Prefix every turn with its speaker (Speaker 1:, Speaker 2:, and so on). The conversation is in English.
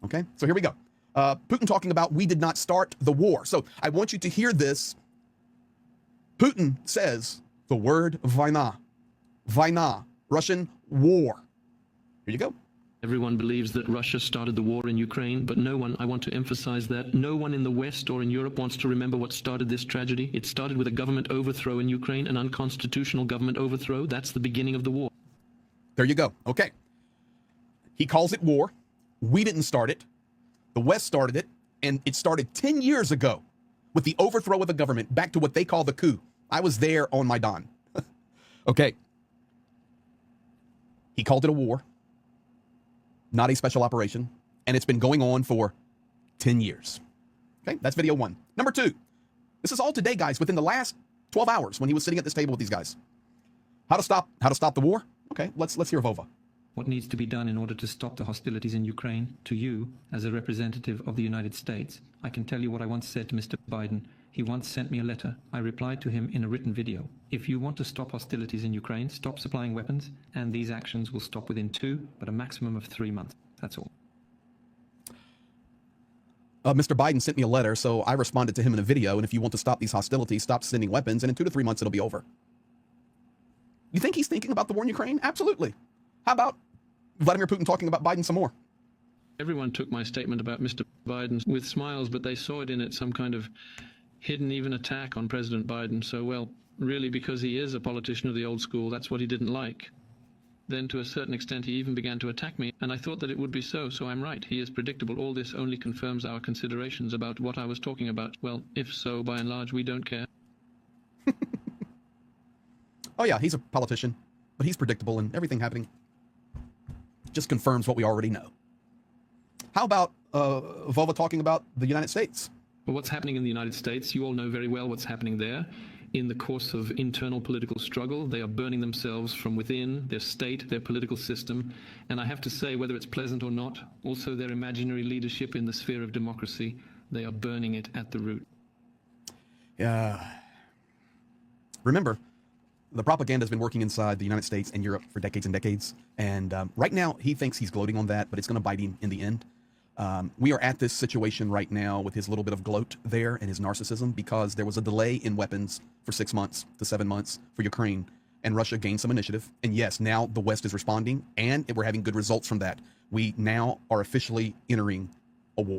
Speaker 1: Okay, so here we go. Putin talking about we did not start the war. So I want you to hear this. Putin says the word vойна, Russian war. Here you go.
Speaker 2: Everyone believes that Russia started the war in Ukraine, but no one, I want to emphasize that, no one in the West or in Europe wants to remember what started this tragedy. It started with a government overthrow in Ukraine, an unconstitutional government overthrow. That's the beginning of the war.
Speaker 1: There you go. Okay. He calls it war. We didn't start it. The West started it, and it started 10 years ago with the overthrow of the government back to what they call the coup. I was there on Maidan. Okay. He called it a war, not a special operation, and it's been going on for 10 years. Okay, that's video one. Number two, this is all today, guys, within the last 12 hours when he was sitting at this table with these guys. How to stop the war? Okay, let's hear Vova.
Speaker 3: What needs to be done in order to stop the hostilities in Ukraine? To you, as a representative of the United States, I can tell you what I once said to Mr. Biden. He once sent me a letter. I replied to him in a written video. If you want to stop hostilities in Ukraine, stop supplying weapons, and these actions will stop within 2, but a maximum of 3 months. That's all.
Speaker 1: Mr. Biden sent me a letter, so I responded to him in a video, and if you want to stop these hostilities, stop sending weapons, and in 2 to 3 months it'll be over. You think he's thinking about the war in Ukraine? Absolutely. How about Vladimir Putin talking about Biden some more?
Speaker 2: Everyone took my statement about Mr. Biden with smiles, but they saw it in it some kind of hidden even attack on President Biden. So, well, really, because he is a politician of the old school, that's what he didn't like. Then, to a certain extent, he even began to attack me, and I thought that it would be so I'm right. He is predictable. All this only confirms our considerations about what I was talking about. Well, if so, by and large, we don't care.
Speaker 1: Oh yeah, he's a politician, but he's predictable, and everything happening just confirms what we already know. How about Vova talking about the United States?
Speaker 2: Well, what's happening in the United States, you all know very well what's happening there. In the course of internal political struggle, they are burning themselves from within, their state, their political system. And I have to say, whether it's pleasant or not, also their imaginary leadership in the sphere of democracy, they are burning it at the root.
Speaker 1: Remember, the propaganda has been working inside the United States and Europe for decades and decades. And right now, he thinks he's gloating on that, but it's going to bite him in the end. We are at this situation right now with his little bit of gloat there and his narcissism because there was a delay in weapons for 6 months to 7 months for Ukraine, and Russia gained some initiative. And yes, now the West is responding, and we're having good results from that. We now are officially entering a war.